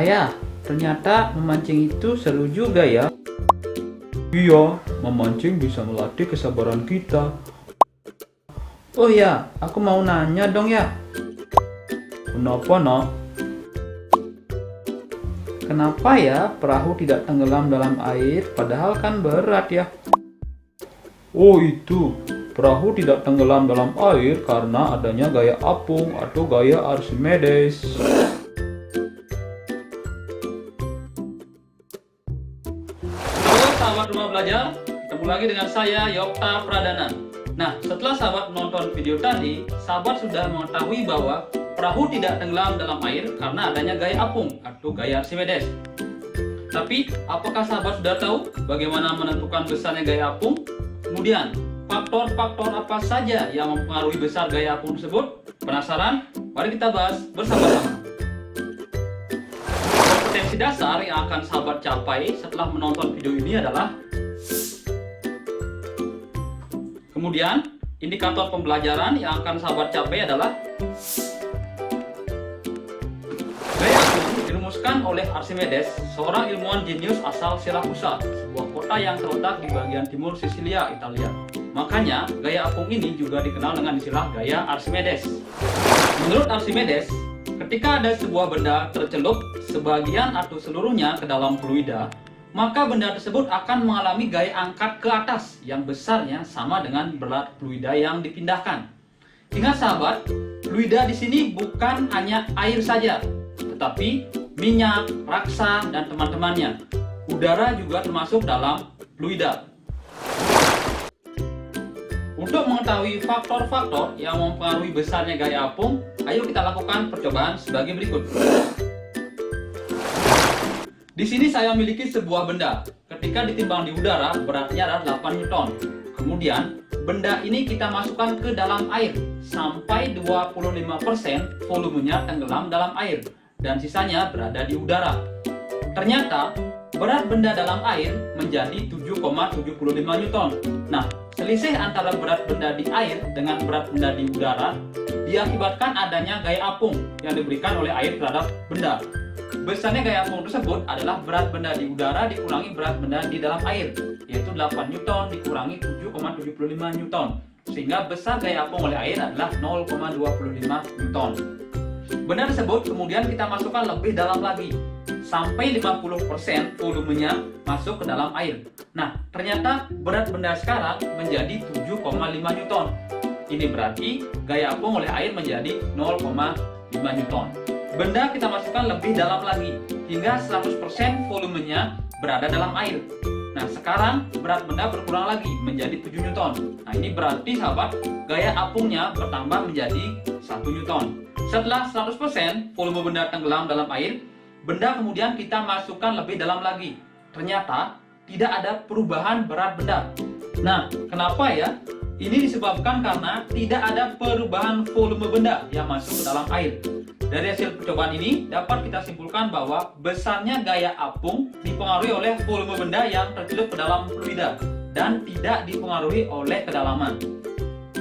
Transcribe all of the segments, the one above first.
Ayah, ternyata memancing itu seru juga ya. Iya, memancing bisa melatih kesabaran kita. Oh ya, aku mau nanya dong ya. Kenapa, nak? Kenapa ya perahu tidak tenggelam dalam air padahal kan berat ya? Oh itu, perahu tidak tenggelam dalam air karena adanya gaya apung atau gaya Archimedes. Halo sahabat rumah belajar, ketemu lagi dengan saya Yokta Pradana. Nah, setelah sahabat menonton video tadi, sahabat sudah mengetahui bahwa perahu tidak tenggelam dalam air karena adanya gaya apung atau gaya Archimedes. Tapi, apakah sahabat sudah tahu bagaimana menentukan besarnya gaya apung? Kemudian, faktor-faktor apa saja yang mempengaruhi besar gaya apung tersebut? Penasaran? Mari kita bahas bersama-sama. Kompetensi dasar yang akan sahabat capai setelah menonton video ini adalah kemudian indikator pembelajaran yang akan sahabat capai adalah gaya apung dirumuskan oleh Archimedes, seorang ilmuwan jenius asal Sirakusa, sebuah kota yang terletak di bagian timur Sisilia, Italia. Makanya gaya apung ini juga dikenal dengan istilah gaya Archimedes. Menurut Archimedes, ketika ada sebuah benda tercelup sebagian atau seluruhnya ke dalam fluida, maka benda tersebut akan mengalami gaya angkat ke atas yang besarnya sama dengan berat fluida yang dipindahkan. Ingat sahabat, fluida di sini bukan hanya air saja, tetapi minyak, raksa, dan teman-temannya. Udara juga termasuk dalam fluida. Untuk mengetahui faktor-faktor yang mempengaruhi besarnya gaya apung, ayo kita lakukan percobaan sebagai berikut. Di sini saya memiliki sebuah benda. Ketika ditimbang di udara, beratnya adalah 8 Newton. Kemudian, benda ini kita masukkan ke dalam air sampai 25% volumenya tenggelam dalam air dan sisanya berada di udara. Ternyata, berat benda dalam air menjadi 7,75 Newton. Nah, selisih antara berat benda di air dengan berat benda di udara diakibatkan adanya gaya apung yang diberikan oleh air terhadap benda. Besarnya gaya apung tersebut adalah berat benda di udara dikurangi berat benda di dalam air, yaitu 8 Newton dikurangi 7,75 Newton, sehingga besar gaya apung oleh air adalah 0,25 Newton. Benda tersebut kemudian kita masukkan lebih dalam lagi, sampai 50% volumenya masuk ke dalam air. Nah, ternyata berat benda sekarang menjadi 7,5 Newton. Ini berarti gaya apung oleh air menjadi 0,5 Newton. Benda kita masukkan lebih dalam lagi, hingga 100% volumenya berada dalam air. Nah, sekarang berat benda berkurang lagi menjadi 7 Newton. Nah, ini berarti sahabat, gaya apungnya bertambah menjadi 1 Newton. Setelah 100% volume benda tenggelam dalam air, benda kemudian kita masukkan lebih dalam lagi. Ternyata tidak ada perubahan berat benda. Nah, kenapa ya? Ini disebabkan karena tidak ada perubahan volume benda yang masuk ke dalam air. Dari hasil percobaan ini dapat kita simpulkan bahwa besarnya gaya apung dipengaruhi oleh volume benda yang tercelup ke dalam fluida dan tidak dipengaruhi oleh kedalaman.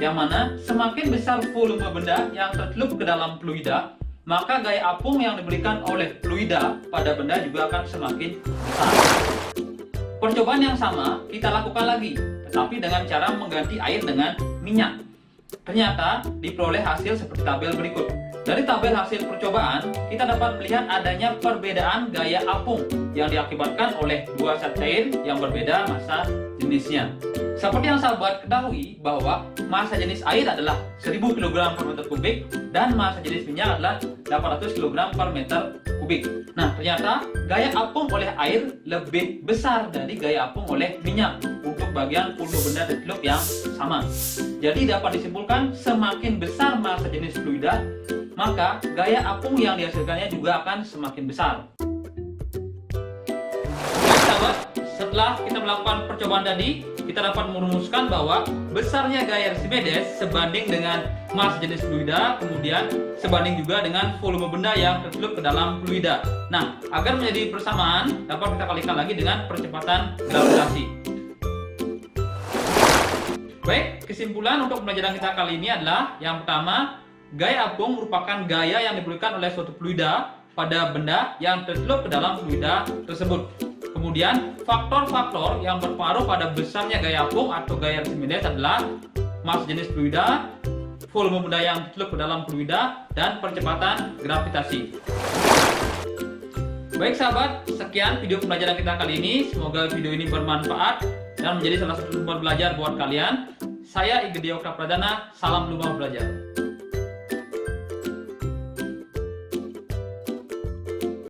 Yang mana semakin besar volume benda yang tercelup ke dalam fluida, maka gaya apung yang diberikan oleh fluida pada benda juga akan semakin besar. Percobaan yang sama kita lakukan lagi, tetapi dengan cara mengganti air dengan minyak. Ternyata diperoleh hasil seperti tabel berikut. Dari tabel hasil percobaan, kita dapat melihat adanya perbedaan gaya apung yang diakibatkan oleh dua zat cair yang berbeda massa jenisnya. Seperti yang sahabat ketahui bahwa massa jenis air adalah 1000 kg per meter kubik dan massa jenis minyak adalah 800 kg per meter kubik. Nah, ternyata gaya apung oleh air lebih besar dari gaya apung oleh minyak untuk bagian volume benda tercelup yang sama. Jadi dapat disimpulkan semakin besar massa jenis fluida, maka gaya apung yang dihasilkannya juga akan semakin besar. Baik sahabat, setelah kita melakukan percobaan tadi, kita dapat merumuskan bahwa besarnya gaya Archimedes sebanding dengan massa jenis fluida, kemudian sebanding juga dengan volume benda yang tercelup ke dalam fluida. Nah, agar menjadi persamaan, dapat kita kalikan lagi dengan percepatan gravitasi. Baik, kesimpulan untuk pembelajaran kita kali ini adalah yang pertama, gaya apung merupakan gaya yang diberikan oleh suatu fluida pada benda yang tercelup ke dalam fluida tersebut. Kemudian, faktor-faktor yang berpengaruh pada besarnya gaya apung atau gaya Archimedes adalah massa jenis fluida, volume benda yang tercelup ke dalam fluida, dan percepatan gravitasi. Baik sahabat, sekian video pembelajaran kita kali ini. Semoga video ini bermanfaat dan menjadi salah satu sumber belajar buat kalian. Saya Igede Okta Pradana, salam lumah belajar.